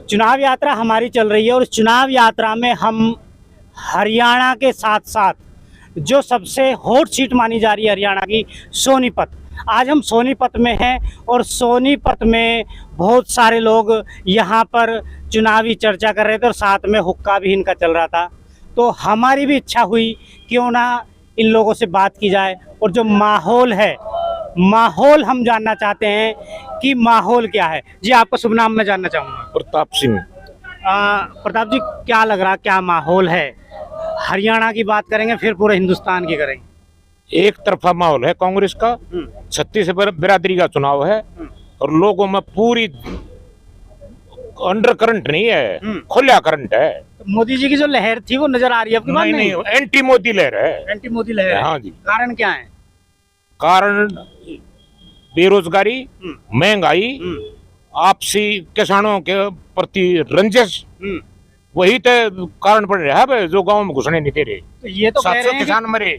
चुनाव यात्रा हमारी चल रही है और चुनाव यात्रा में हम हरियाणा के साथ साथ जो सबसे हॉट सीट मानी जा रही है हरियाणा की, सोनीपत। आज हम सोनीपत में हैं और सोनीपत में बहुत सारे लोग यहाँ पर चुनावी चर्चा कर रहे थे और साथ में हुक्का भी इनका चल रहा था। तो हमारी भी इच्छा हुई क्यों ना इन लोगों से बात की जाए और जो माहौल है, माहौल हम जानना चाहते हैं कि माहौल क्या है। जी, आपका शुभ नाम मैं जानना चाहूँगा। प्रताप सिंह। प्रताप जी, क्या लग रहा, क्या माहौल है? हरियाणा की बात करेंगे फिर पूरे हिंदुस्तान की करेंगे। एक तरफा माहौल है कांग्रेस का, छत्तीस बिरादरी का चुनाव है और लोगों में पूरी अंडर करंट नहीं है, खुला करंट है। तो मोदी जी की जो लहर थी वो नजर आ रही है आपके पास? नहीं, एंटी मोदी लहर है। एंटी मोदी लहर है। हाँ जी। कारण क्या है? कारण बेरोजगारी, महंगाई, आपसी किसानों के प्रति रंजिश, वही तो कारण पड़ रहा है जो गांव में घुसने नहीं दे रहे। तो ये तो कह रहे हैं किसान मरे।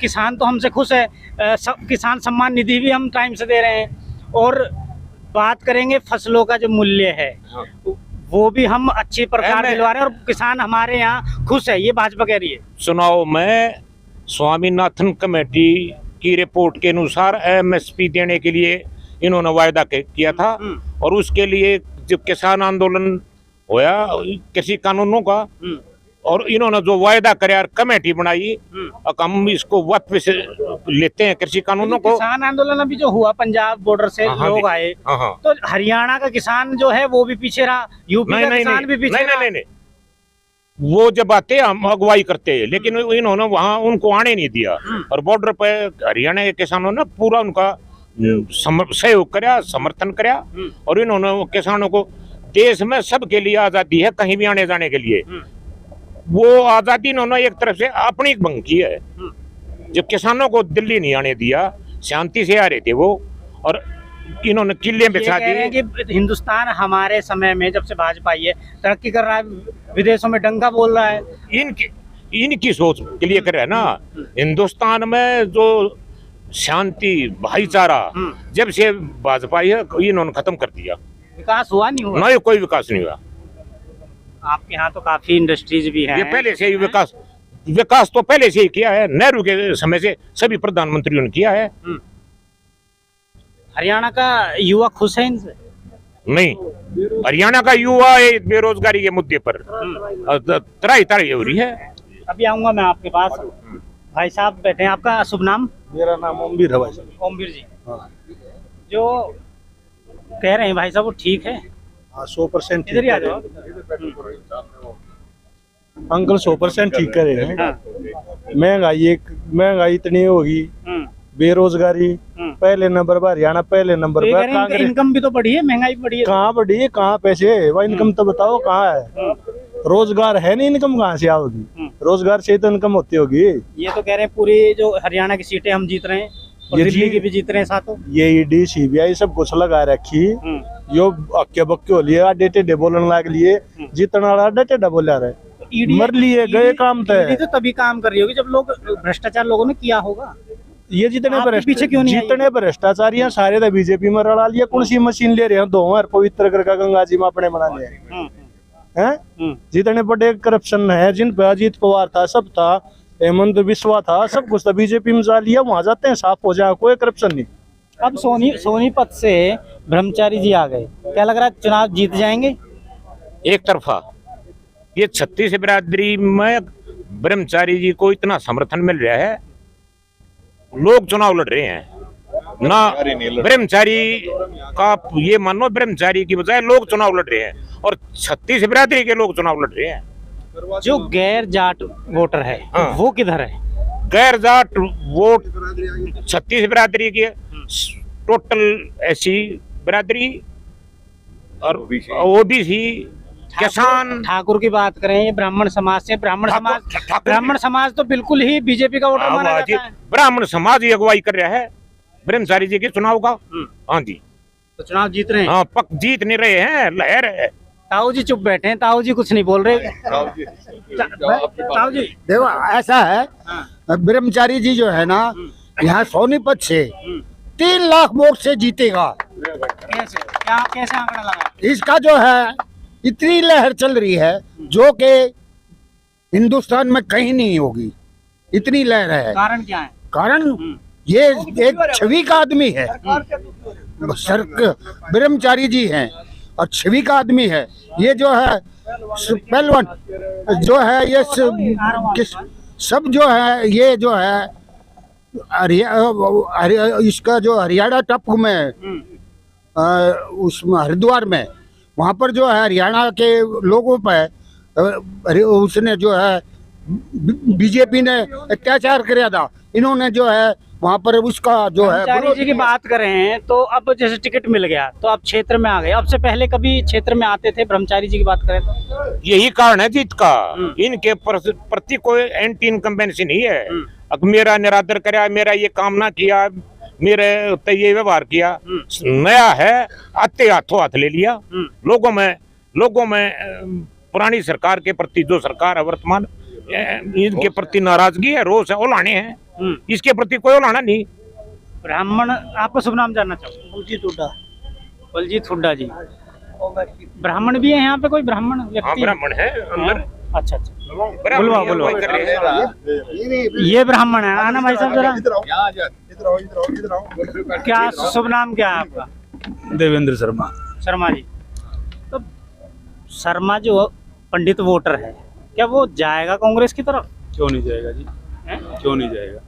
किसान तो हमसे खुश है, किसान सम्मान निधि भी हम टाइम से दे रहे हैं। और बात करेंगे फसलों का जो मूल्य है, वो भी हम अच्छी प्रकार दिलवा रहे हैं और किसान हमारे यहाँ खुश है, ये भाजपा कह रही है। चुनाव में स्वामीनाथन कमेटी की रिपोर्ट के अनुसार एमएसपी देने के लिए इन्होंने वायदा किया था और उसके लिए जब किसान आंदोलन होया कृषि कानूनों का और इन्होंने जो वायदा करार कमेटी बनाई, हम इसको वापस लेते हैं कृषि कानूनों को। किसान आंदोलन अभी जो हुआ पंजाब बॉर्डर से लोग आए, तो हरियाणा का किसान जो है वो भी पीछे रहा, यूपी का किसान भी पीछे रहा। नहीं, वो जब आते हम अगुवाई करते हैं, लेकिन इन्होंने वहां उनको आने नहीं दिया और बॉर्डर पे हरियाणा के किसानों ने पूरा उनका सहयोग कराया, समर्थन कराया और इन्होंने किसानों को देश में सबके लिए आजादी है, कहीं भी आने जाने के लिए। वो आजादी इन्होंने एक तरफ से अपनी भंग की है। जब किसानों को दिल्ली नहीं आने दिया, शांति से आ रहे थे वो, और इन्होंने किले बिछा दिए। कि हिंदुस्तान हमारे समय में जब से भाजपा आई है तरक्की कर रहा है, विदेशों में डंका बोल रहा है। इनकी सोच के लिए कर रहा है ना। हिंदुस्तान में जो शांति भाईचारा जब से भाजपा आई है, इन्होंने खत्म कर दिया। विकास हुआ नहीं हुआ? नहीं, कोई विकास नहीं हुआ। आपके यहाँ तो काफी इंडस्ट्रीज भी हैं। ये पहले से ही विकास तो पहले से ही किया है, नेहरू के समय से सभी प्रधानमंत्रियों ने किया है। हरियाणा का युवा खुश है इनसे? नहीं, हरियाणा का युवा बेरोजगारी के मुद्दे पर त्राही हो रही है। अभी आऊंगा मैं आपके पास। भाई साहब बैठे हैं, आपका शुभ नाम? मेरा नाम ओमवीर है भाई साहब। ओमवीर जी, जो कह रहे हैं भाई साहब वो ठीक है? 100% इधर ही आ जाओ अंकल, 100% ठीक करे हैं। महंगाई इतनी होगी, बेरोजगारी पहले नंबर पर हरियाणा, पहले नंबर पर कांग्रेस। इनकम भी तो बढ़ी है, महंगाई बढ़ी है। कहाँ बढ़ी है, कहाँ पैसे है? वह इनकम तो बताओ कहाँ है? रोजगार है नहीं, इनकम कहाँ से आओगी? रोजगार से तो इनकम होती होगी। ये तो कह रहे हैं पूरी जो हरियाणा की सीटें हम जीत रहे हैं और दिल्ली की भी जीत रहे हैं साथों। ये ईडी सीबीआई सब कुछ लगा रखी, यो अक्के बक्के हो लिए, आडे टेढ़े बोलने लग लिए, जितना आडे टेढ़ा बोला रहे, मर लिए गए काम तय। तो तभी काम कर रही होगी जब लोग भ्रष्टाचार लोगों ने किया होगा। ये जितने पीछे क्यों नहीं? जितने भ्रष्टाचारी हैं सारे तो बीजेपी में रड़ा लिया। कौन सी मशीन ले रहे हैं? 2000 पवित्र करके गंगा जी में अपने बनाने हैं। जितने बड़े करप्शन है, जिन पे अजीत पवार था, सब था, हेमंत बिस्वा था, सब कुछ तो बीजेपी में जा लिया। वहां जाते हैं, साफ हो जाए, कोई करप्शन नहीं। अब सोनीपत से ब्रह्मचारी जी आ गए, क्या लग रहा है चुनाव जीत जाएंगे? एक तरफा ये छत्तीस बिरादरी में ब्रह्मचारी जी को इतना समर्थन मिल रहा है, लोग चुनाव लड़ रहे हैं ना। ब्रह्मचारी का ये मानो, ब्रह्मचारी की बजाय लोग चुनाव लड़ रहे हैं और छत्तीस बिरादरी के लोग चुनाव लड़ रहे हैं। जो गैर जाट वोटर है वो किधर है? गैर जाट वोट छत्तीस बिरादरी की टोटल ऐसी बिरादरी और ओबीसी, किसान। ठाकुर की बात करें, ये ब्राह्मण समाज से, ब्राह्मण समाज तो बिल्कुल ही बीजेपी का वोटर माना जाता है। ब्राह्मण समाज ही अगुवाई कर रहा है ब्रह्मचारी जी के चुनाव का। हाँ जी, तो चुनाव जीत रहे हैं। हाँ, पक जीत नहीं रहे हैं, लहर है। ताऊ जी चुप बैठे हैं, ताऊ जी कुछ नहीं बोल रहे। ताऊ जी देखो ऐसा है, ब्रह्मचारी जी जो है ना, यहाँ सोनीपत से 3 लाख वोट से जीतेगा। कैसे आंकड़ा लगा? इसका जो है इतनी लहर चल रही है जो कि हिंदुस्तान में कहीं नहीं होगी, इतनी लहर है। कारण क्या है? कारण ये एक छवि का आदमी है, सर ब्रह्मचारी जी हैं और छवि का आदमी है। ये जो है पहलवान जो है ये सब जो है ये जो है इसका जो हरियाणा टप में उसमें हरिद्वार में वहाँ पर जो है हरियाणा के लोगों पर उसने जो है बीजेपी ने अत्याचार किया था। इन्होंने जो है वहाँ पर उसका जो है ब्रह्मचारी जी की बात कर रहे हैं तो अब जैसे टिकट मिल गया तो अब क्षेत्र में आ गए, अब से पहले कभी क्षेत्र में आते थे? ब्रह्मचारी जी की बात करें तो यही कारण है जीत का। इनके प्रति कोई एंटी इनकम्बेंसी नहीं है। अब मेरा निरादर कराया, मेरा ये काम ना किया, मेरे तो ये व्यवहार किया, नया है आते हाथों हाथ ले लिया। लोगों में पुरानी सरकार के प्रति जो सरकार है वर्तमान इनके प्रति नाराजगी है, रोष है, ओलाने हैं। इसके प्रति कोई ओलाना नहीं। ब्राह्मण, आपका शुभ नाम जानना चाहूँ? बलजीत हुड्डा जी। ब्राह्मण भी है यहाँ पे? कोई ब्राह्मण व्यक्ति? हाँ, ब्राह्मण है अंदर। अच्छा अच्छा, बुलवा। ये ब्राह्मण है। आना भाई साहब जरा। क्या शुभ नाम क्या है आपका? देवेंद्र शर्मा। शर्मा जी। तो शर्मा जो पंडित वोटर है, क्या वो जाएगा कांग्रेस की तरफ? क्यों नहीं जाएगा जी, क्यों नहीं जाएगा?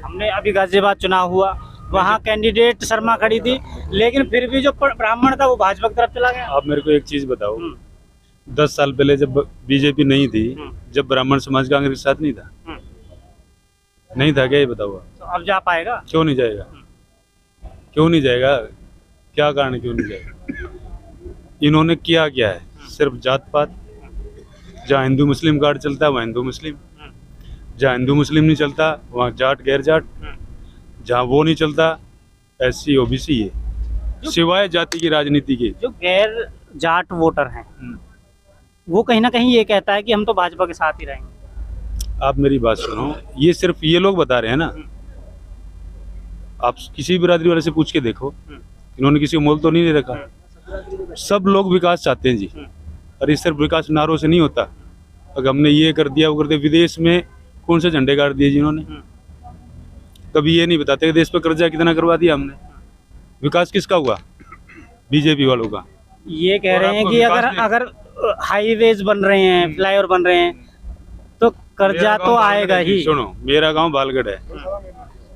हमने अभी गाजियाबाद चुनाव हुआ, वहाँ कैंडिडेट शर्मा खड़ी थी, लेकिन फिर भी जो ब्राह्मण था वो भाजपा की तरफ चला गया। आप मेरे को एक चीज बताओ, 10 साल पहले जब बीजेपी नहीं थी, जब ब्राह्मण समाज कांग्रेस के साथ नहीं था, नहीं था क्या? ये बताओ। तो अब जा पाएगा? क्यों नहीं जाएगा? क्यों नहीं जाएगा? क्या कारण क्यों नहीं जाएगा? इन्होंने किया क्या है? सिर्फ जात पात। जहाँ हिंदू मुस्लिम कार्ड चलता है वहाँ हिंदू मुस्लिम, जहाँ हिंदू मुस्लिम नहीं चलता वहाँ जाट गैर जाट, जहाँ वो नहीं चलता SC OBC है, सिवाय जाति की राजनीति के। जो गैर जाट वोटर हैं वो कहीं ना कहीं ये कहता है कि हम तो भाजपा के साथ ही रहेंगे। आप मेरी बात सुनो, ये सिर्फ ये लोग बता रहे हैं ना। आप किसी बिरादरी वाले से पूछ के देखो, इन्होंने किसी को मोल तो नहीं दे रखा। सब लोग विकास चाहते हैं जी, और ये सिर्फ विकास नारों से नहीं होता। अगर हमने ये कर दिया वो कर दिया, विदेश में कौन से झंडे गाड़ दिए जिन्होंने? कभी ये नहीं बताते कि देश पर कर्जा कितना करवा दिया हमने। विकास किसका हुआ? बीजेपी वालों का। ये कह रहे हैं कि अगर हाईवेज बन रहे हैं, फ्लाईओवर बन रहे हैं तो कर्जा तो आएगा ही। सुनो, मेरा गांव बालगढ़ है,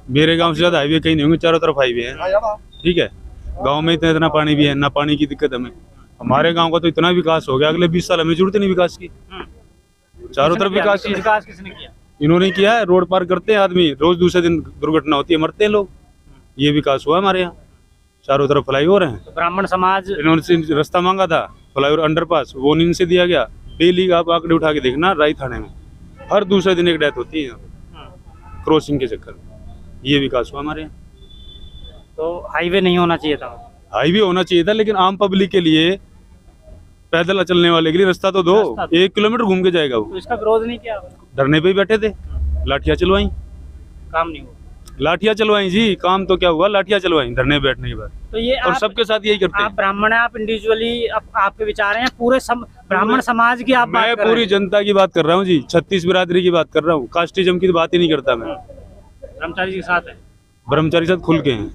मेरे गांव से ज्यादा हाईवे कहीं नहीं होंगे, चारों तरफ हाईवे है। ठीक है, गांव में इतना पानी भी है, ना पानी की दिक्कत हमें। हमारे गांव का तो इतना विकास हो गया, अगले 20 साल हमें जरूरत नहीं विकास की। चारों तरफ विकास किसने किया? इन्होंने किया है। रोड पार करते हैं आदमी, रोज दूसरे दिन दुर्घटना होती है, मरते हैं लोग। ये विकास हुआ हमारे यहाँ। चारों तरफ फ्लाईओवर हैं। तो ब्राह्मण समाज, इन्होंने रास्ता मांगा था, फ्लाईओवर अंडरपास, वो नींद से दिया गया। डेली आप आंकड़े उठा के देखना, राई थाने में हर दूसरे दिन एक डेथ होती है क्रॉसिंग के चक्कर में। ये विकास हुआ हमारे यहाँ। तो हाईवे नहीं होना चाहिए था? हाईवे होना चाहिए था, लेकिन आम पब्लिक के लिए, पैदल चलने वाले के लिए रास्ता तो दो। 1 किलोमीटर घूम के जाएगा वो। तो इसका विरोध नहीं किया? धरने पे ही बैठे थे, लाठियां चलवाई। काम नहीं हुआ? लाठियां चलवाई जी, काम तो क्या हुआ? लाठियां चलवाई धरने बैठने के बाद। तो ये और सबके साथ यही करते हैं। आप ब्राह्मण हैं, आप इंडिविजुअली आपके विचार हैं, पूरे ब्राह्मण समाज की आप बात मैं कर रहे पूरी हैं। जनता की बात कर रहा हूँ जी, 36 बिरादरी की बात कर रहा हूँ। कास्टिज्म की बात ही नहीं करता मैं। ब्रह्मचारी जी के साथ है? ब्रह्मचारी साथ खुल के हैं,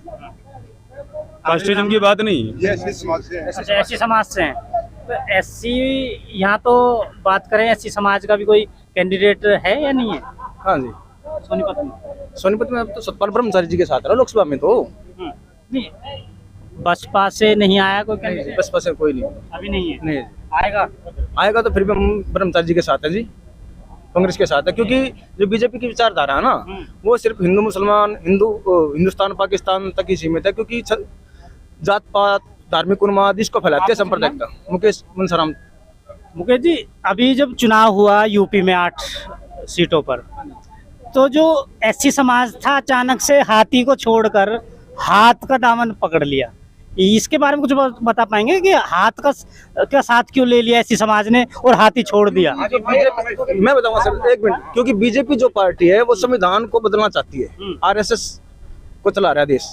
कास्टिज्म की बात नहीं। अच्छा, ऐसी समाज से हैं। तो SC यहाँ तो बात करें, SC समाज का भी कोई कैंडिडेट है या नहीं है? हाँ जी, सोनीपत में? सोनीपत में अब तो सतपाल ब्रह्मचारी जी के साथ है लोकसभा में। तो नहीं, बसपा से नहीं आया कोई कैंडिडेट? बसपा से कोई नहीं, अभी नहीं है? नहीं आएगा? आएगा तो फिर भी हम ब्रह्मचारी जी के साथ है जी, कांग्रेस के साथ है। क्योंकि जो बीजेपी की विचारधारा है ना, वो सिर्फ हिंदू मुसलमान, हिंदुस्तान पाकिस्तान तक ही सीमित है। क्योंकि जात पात, धार्मिक उन्माद इसको फैलाते हैं सांप्रदायिकता। मुकेश मनसाराम। मुकेश जी, अभी जब चुनाव हुआ यूपी में 8 सीटों पर, तो जो SC समाज था अचानक से हाथी को छोड़कर हाथ का दामन पकड़ लिया। इसके बारे में कुछ बता पाएंगे कि हाथ का साथ क्यों ले लिया SC समाज ने और हाथी छोड़ दिया? मैं बताऊंगा सर, 1 मिनट। क्योंकि बीजेपी जो पार्टी है वो संविधान को बदलना चाहती है, RSS को चला रहा है देश।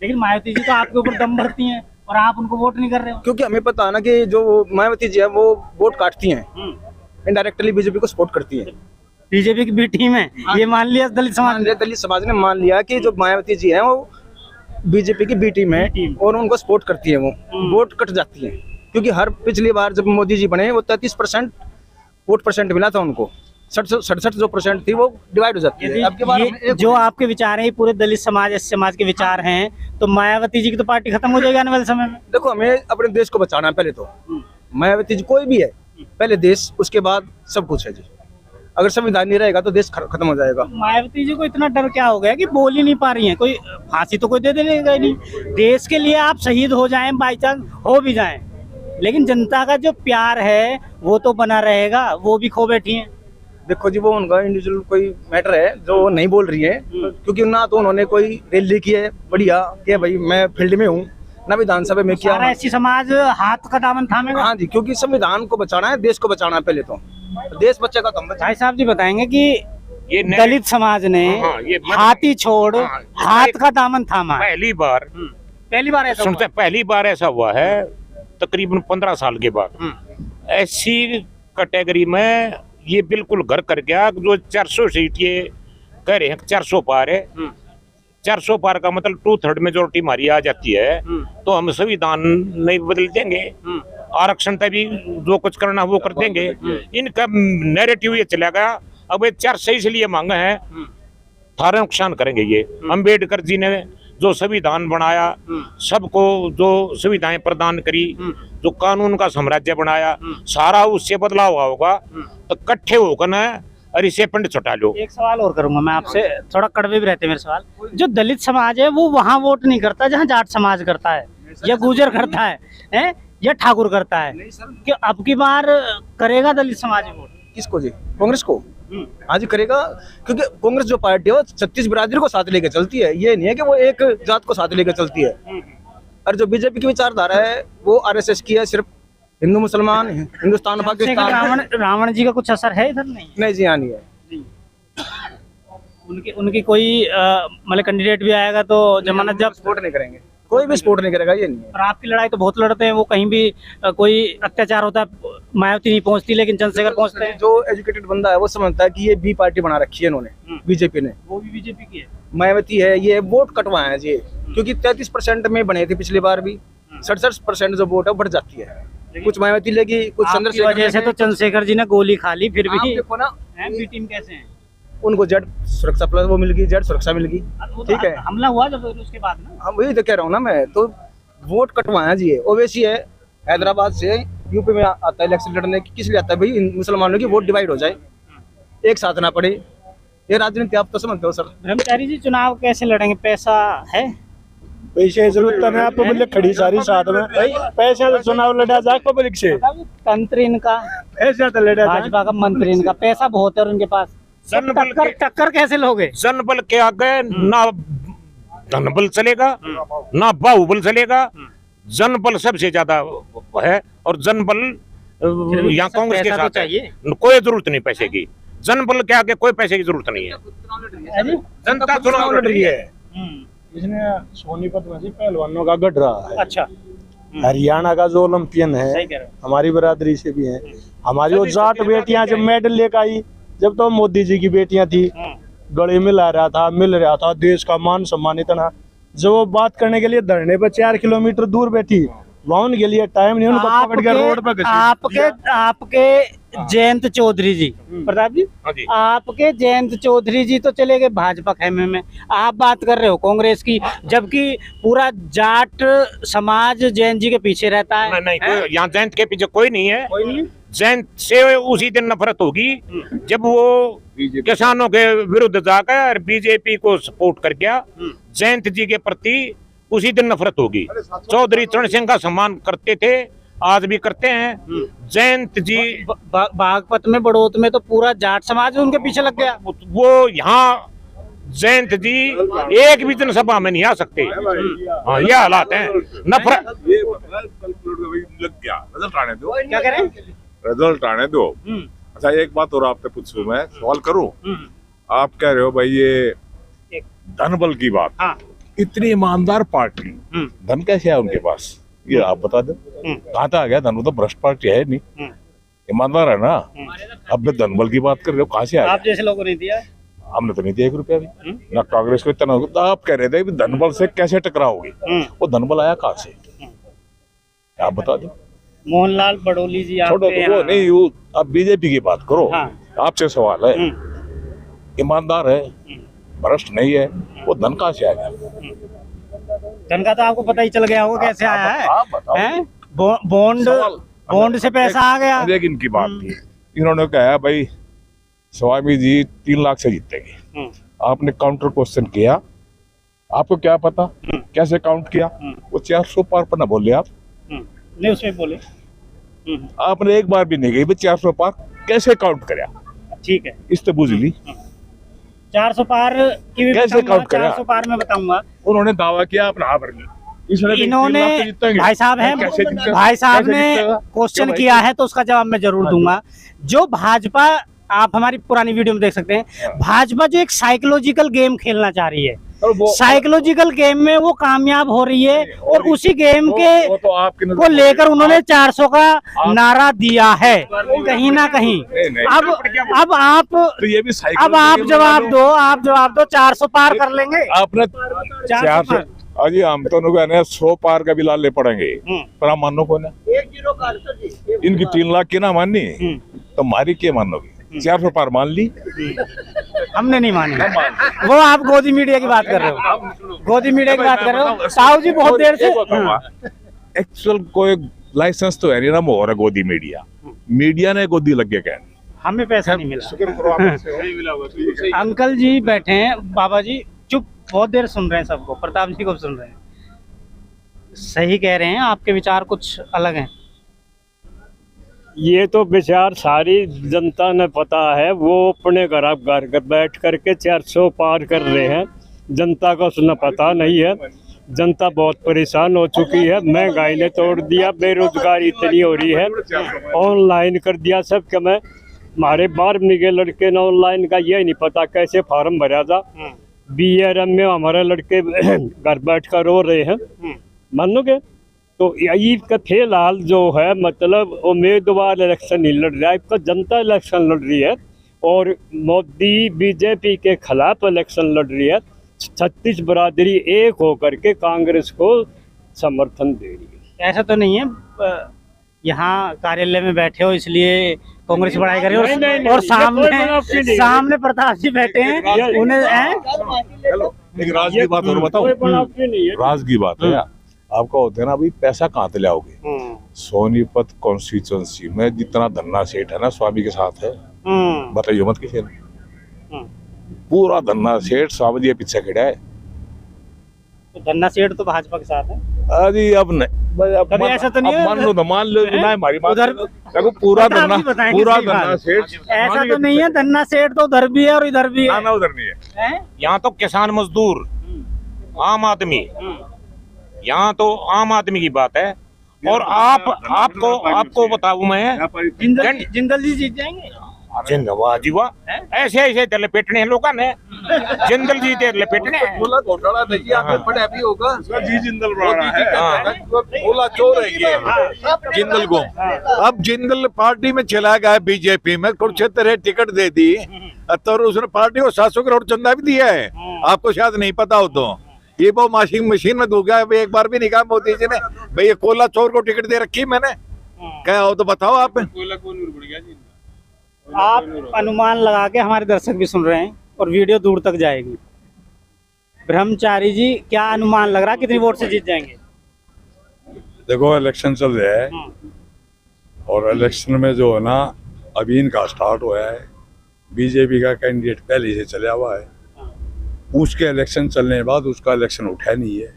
लेकिन मायावती जी तो आपके ऊपर दम भरती हैं। और आप उनको वोट नहीं कर रहे हो। क्योंकि हमें पता है ना कि जो मायावती जी है वो वोट काटती हैं, इनडायरेक्टली बीजेपी को सपोर्ट करती हैं। बीजेपी की बी टीम है, ये मान लिया दलित समाज ने। दलित समाज ने मान लिया कि जो मायावती जी है वो बीजेपी की बी टीम है और उनको सपोर्ट करती है, वो वोट कट जाती है। क्योंकि हर पिछली बार जब मोदी जी बने वो 33% वोट परसेंट मिला था उनको, 67 जो परसेंट थी वो डिवाइड हो जाती है। अब के बार ये जो आपके विचार हैं, ये पूरे दलित समाज, एस समाज के विचार हैं, तो मायावती जी की तो पार्टी खत्म हो जाएगी आने वाले समय में। देखो हमें अपने देश को बचाना है पहले तो। मायावती जी कोई भी है, पहले देश उसके बाद सब कुछ है जी। अगर संविधान नहीं रहेगा तो देश खत्म हो जाएगा। मायावती जी को इतना डर क्या हो गया कि बोल ही नहीं पा रही हैं? कोई फांसी तो कोई दे देगा ही नहीं। देश के लिए आप शहीद हो जाएं, बाई चांस हो भी जाएं, लेकिन जनता का जो प्यार है वो तो बना रहेगा, वो भी खो बैठी हैं। देखो जी वो उनका इंडिविजुअल कोई मैटर है जो वो नहीं बोल रही है, क्योंकि ना तो उन्होंने कोई रैली की है बढ़िया कि भाई मैं फील्ड में हूँ, ना विधानसभा में किया। सारा ऐसी समाज हाथ का दामन थामेगा। हाँ जी, क्योंकि संविधान को बचाना है, देश को बचाना है पहले तो। देश बच्चे का तो हम बचाएं। भाई साहब जी बताएंगे कि ये दलित समाज ने हाँ, ये हाथी छोड़ हाँ, हाथ का दामन थामा है। पहली बार पहली बार ऐसा सुनते, पहली बार ऐसा हुआ है तकरीबन 15 साल के बाद। ऐसी कैटेगरी में ये बिल्कुल घर कर गया। जो 400 सीट ये कह रहे हैं 400 पार है, 400 पार का मतलब 2/3 मेजोरिटी हमारी आ जाती है, तो हम संविधान नहीं बदल देंगे, आरक्षण तक भी जो कुछ करना वो कर देंगे। इनका नैरेटिव ये चला गया। अब ये 400 इसलिए मांगे हैं, थारा नुकसान करेंगे ये। अम्बेडकर जी ने जो संविधान बनाया, सबको जो सुविधाएं प्रदान करी, जो कानून का साम्राज्य बनाया, सारा उससे बदलाव हुआ होगा। तो इकट्ठे होकर ना और इसे पिंड छुटा लो। एक सवाल और करूंगा मैं आपसे, थोड़ा कड़वे भी रहते हैं मेरे सवाल। जो दलित समाज है वो वहाँ वोट नहीं करता जहाँ जाट समाज करता है, या गुर्जर करता है, या ठाकुर करता है। कि अब की बार करेगा दलित समाज वोट किसको जी? कांग्रेस को। आज करेगा, क्योंकि कांग्रेस जो पार्टी है वो 36 बिरादरी को साथ लेके चलती है। ये नहीं है कि वो एक जात को साथ लेके चलती है। और जो बीजेपी की विचारधारा है वो आरएसएस की है, सिर्फ हिंदू मुसलमान, हिंदुस्तान पाकिस्तान। रावण जी का कुछ असर है इधर? नहीं जी, हाँ नहीं है। उनकी कोई मतलब कैंडिडेट भी आएगा तो जमानत जब सपोर्ट नहीं करेंगे, कोई भी सपोर्ट नहीं करेगा, ये नहीं है। और आपकी लड़ाई तो बहुत लड़ते हैं, वो कहीं भी कोई अत्याचार होता है मायावती नहीं पहुंचती, लेकिन चंद्रशेखर पहुंचते हैं। जो एजुकेटेड बंदा है वो समझता है कि ये बी पार्टी बना रखी है इन्होंने, बीजेपी ने। वो भी बीजेपी की है, मायावती है, ये वोट कटवाए हैं जी। क्योंकि 33% में बने थे पिछली बार भी, 67% जो वोट है बढ़ जाती है। कुछ मायावती लेगी, कुछ चंद्रशेखर वजह से तो चंद्रशेखर जी ने गोली खा ली, फिर भी देखो ना बी टीम कैसे है? उनको जेड सुरक्षा प्लस वो मिल गई, जेड सुरक्षा मिल गई। ठीक है, हमला हुआ जब उसके बाद ना, हम वही तो कह रहा हूँ ना मैं। तो वोट कटवाया जी है। ओवैसी है हैदराबाद से यूपी में आता है इलेक्शन लड़ने की, किस लिए आता है भाई? मुसलमानों की वोट डिवाइड हो जाए, एक साथ ना पड़े। ये राजनीति आप तो समझते हो सर। ब्रह्मचारी जी चुनाव कैसे लड़ेंगे? पैसा है, पैसे की जरूरत नहीं, आप पब्लिक खड़ी सारी साथ में। पैसे से चुनाव लड़ा जा पब्लिक से, तंत्र इनका, ऐसा तो लड़ा जा। भाजपा का मंत्री इनका, पैसा बहुत है उनके पास। टक्कर कैसे लोगे? जनबल के आगे ना धनबल चलेगा, ना बाहुबल चलेगा। जनबल सबसे ज्यादा है, और जनबल यहाँ कांग्रेस के साथ है। कोई जरूरत नहीं पैसे की, जनबल के आगे कोई पैसे की जरूरत नहीं है। जनता चुनाव लड़ रही है। इसने सोनीपत में जी पहलवानों का गढ़ रहा है। अच्छा, हरियाणा का जो ओलंपियन है, सही कह रहे हो। हमारी बरादरी से भी है। हमारी वो जाट बेटियां जब मेडल लेकर आई, जब तो मोदी जी की बेटियां थी, गले मिला रहा था, देश का मान सम्मान इतना। जब वो बात करने के लिए धरने पर 4 किलोमीटर दूर बैठी, वहाँ उनके लिए टाइम नहीं, उनको पकड़ के रोड पर आपके जयंत चौधरी जी, प्रताप जी, आपके जयंत चौधरी जी तो चले गए भाजपा खेमे में, आप बात कर रहे हो कांग्रेस की, जबकि पूरा जाट समाज जयंत जी के पीछे रहता है। नहीं, यहाँ जयंत के पीछे कोई नहीं है। जयंत से उसी दिन नफरत होगी जब वो किसानों के विरुद्ध जाकर बीजेपी को सपोर्ट कर गया। जयंत जी के प्रति उसी दिन नफरत होगी। चौधरी चरण सिंह का सम्मान करते थे, आज भी करते हैं। जयंत जी बागपत में, बड़ौत में तो पूरा जाट समाज उनके पीछे लग गया। वो यहाँ जयंत जी एक भी जनसभा में नहीं आ सकते। हाँ, ये हालात हैं। नफरत लग गया। रिजल्ट आने दो, क्या करें? रिजल्ट आने दो। अच्छा, एक बात और आपसे पूछूं, मैं सवाल करूं। आप कह रहे हो भाई ये धनबल की बात। हाँ। इतनी ईमानदार पार्टी, धन कैसे है उनके पास? ये आप बता दो कहाँ तक आ गया धन? वो तो भ्रष्ट पार्टी है नहीं, ईमानदार है ना। अब मैं धनबल की बात कर रहे हो, कहाँ से आ आप गया? जैसे लोगों ने दिया। हमने तो नहीं दिया 1 रुपया भी ना। कांग्रेस को इतना तो आप कह रहे थे कि धनबल से कैसे टकराओगे, वो धनबल आया कहाँ से आप बता दो। मोहनलाल बड़ोली जी छोड़ो आपके तो वो यहाँ। नहीं, वो आप बीजेपी की बात करो। हाँ। आपसे सवाल है, ईमानदार है, भ्रष्ट नहीं है, वो धन कहाँ से आया? धन का तो आपको पता ही चल गया होगा कैसे आया है। आप बताओ। हैं? बॉन्ड से पैसा आ गया। एक इनकी बात थी, इन्होंने कहा भाई स्वामी जी 3 लाख से जीतेंगे। आपने काउंटर क्वेश्चन किया, आपको क्या पता कैसे काउंट किया? वो 400 पार पर ना बोले आप। नहीं उसमें बोले। आपने एक बार भी नहीं कही 400 पार कैसे काउंट कराया? ठीक है, इस तो बुझ ली। 400 पार की भी कैसे बताऊंगा, काउंट करा? 400 पार में बताऊंगा। उन्होंने दावा किया, आपने हाँ भर ली। इसने भी 3 इन्होंने लाख तो जीतेंगे। भाई साहब हैं, कैसे जीतेगा? भाई साहब कैसे ने जीतेगा? क्वेश्चन क्यों किया है तो उसका जवाब मैं जरूर दूंगा। जो भाजपा, आप हमारी पुरानी वीडियो में देख सकते हैं, भाजपा जो एक साइकोलॉजिकल गेम खेलना चाह रही है, और वो- साइकोलॉजिकल गेम में वो कामयाब हो रही है और उसी गेम के वो तो आपकी नजर को में- लेकर उन्होंने 400 का नारा दिया है कहीं ना कहीं। नहीं। अब आप तो ये भी अब आप जवाब दो, आप जवाब दो। 400 पार कर लेंगे? आपने 400 400 अजी हम तो कहने 100 पार का भी लाले पड़ेंगे, पर आप मानो को ना। इनकी 3 लाख की ना माननी तो हमारी क्या मानोगी? 400 पार मान ली। हमने नहीं मानी। वो आप गोदी मीडिया की बात कर रहे हो, गोदी मीडिया की बात कर रहे हो। साहू जी बहुत देर से एक्चुअल कोई लाइसेंस तो है नहीं ना, मोहर है गोदी मीडिया ने गोदी लग गया कहने। हमें पैसा नहीं मिला। अंकल जी बैठे हैं, बाबा जी चुप, बहुत देर सुन रहे हैं सबको, प्रताप जी को सुन रहे हैं। सही कह रहे हैं, आपके विचार कुछ अलग हैं। ये तो विचार सारी जनता ने पता है, वो अपने घर बैठ करके 400 पार कर रहे हैं। जनता को उसने पता नहीं है। जनता बहुत परेशान हो चुकी है, महंगाई ने तोड़ दिया, बेरोजगारी इतनी हो रही है, ऑनलाइन कर दिया सब। क्या मैं हमारे 12वीं के लड़के ने ऑनलाइन का ये नहीं पता कैसे फार्म भरा था। BRM में हमारे लड़के घर बैठ कर रो रहे हैं, मानोगे? तो यही का फिलहाल जो है, मतलब उम्मीदवार इलेक्शन नहीं लड़ रहा है, इसका जनता इलेक्शन लड़ रही है और मोदी बीजेपी के खिलाफ इलेक्शन लड़ रही है। 36 बरादरी एक होकर के कांग्रेस को समर्थन दे रही है। ऐसा तो नहीं है यहाँ कार्यालय में बैठे हो इसलिए कांग्रेस की बड़ाई कर रहे हो, नहीं, और ये कोई बनावटी नहीं है। सामने प्रताप जी बैठे हैं, उन्हें एक राज की बात और बताओ, कोई बनावटी नहीं है। राज की बात है आपका होता है ना, अभी पैसा कहाँ से लाओगे? सोनीपत कॉन्स्टिट्यूंसी में जितना धन्ना सेठ है ना स्वामी के साथ है, बताइए मत किसी ने। पूरा धन्ना सेठ स्वामी जी के पीछे खड़ा है। तो धन्ना सेठ तो भाजपा के साथ है। अरे अब नहीं, कभी ऐसा तो नहीं है? मान लो ना, मान लो ना हमारी बात। उधर देखो पूरा प्रताप धन्ना, जी बताएंगे पूरा सही बात। धन्ना सेठ ऐसा तो नहीं है, धन्ना सेठ तो उधर भी है और इधर भी है। ना उधर नहीं है। हैं? यहाँ तो किसान मजदूर, आम आदमी, यहाँ तो आम आदमी की बात है। और आपको बताऊं मैं, जिंदल जी जीत जाएंगे। जिंदाबाद जी वाह, ऐसे ऐसे तो लपेटने हैं लोगों ने, जिंदल जी ते लपेटने हैं। घोटाला नहीं आगे पड़े अभी होगा। जी जिंदल है। बोला चोर है ये जिंदल को। अब जिंदल पार्टी में चला गया बीजेपी में, कुरुक्षेत्र टिकट दे दी तो उसने पार्टी को 700 करोड़ चंदा भी दिया है। आपको शायद नहीं पता हो तो ये वो वॉशिंग मशीन में धो गया। एक बार भी नहीं कहा मोदी जी ने भाई ये कोला चोर को टिकट दे रखी मैंने, क्या हो तो बताओ आप। आप अनुमान लगा के, हमारे दर्शक भी सुन रहे हैं और वीडियो दूर तक जाएगी। ब्रह्मचारी जी क्या अनुमान लग रहा है, कितनी वोट से जीत जाएंगे? देखो इलेक्शन चल रहा है और इलेक्शन में जो है ना अभी इनका स्टार्ट हुआ है। बीजेपी का कैंडिडेट पहले से चला हुआ है, उसके इलेक्शन चलने के बाद उसका इलेक्शन उठा नहीं है।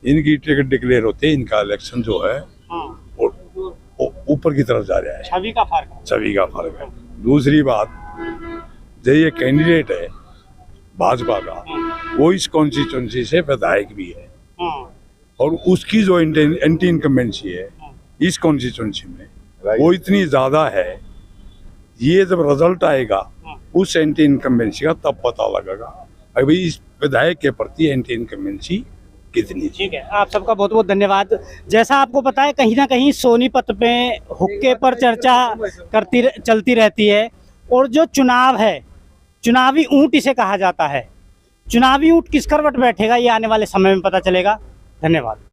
इनकी टिकट डिक्लेयर होते ही इनका इलेक्शन जो है ऊपर की तरफ जा रहा है। छवि का फर्क है। छवि का फर्क है। दूसरी बात, जो ये कैंडिडेट है भाजपा का, वो इस कॉन्स्टिट्यूंसी से विधायक भी है और उसकी जो एंटी इनकम्बेंसी है इस कॉन्स्टिट्यूंसी में वो इतनी ज्यादा है। ये जब रिजल्ट आएगा उस एंटी इनकम्बेंसी का तब पता लगेगा। अभी इस विधायक के प्रति एंटी इनकम्बेंसी कितनी। ठीक है, आप सबका बहुत बहुत धन्यवाद। जैसा आपको पता है, कहीं ना कहीं सोनीपत में हुक्के पर चर्चा चलती रहती है, और जो चुनाव है, चुनावी ऊंट इसे कहा जाता है। चुनावी ऊंट किस करवट बैठेगा, ये आने वाले समय में पता चलेगा। धन्यवाद।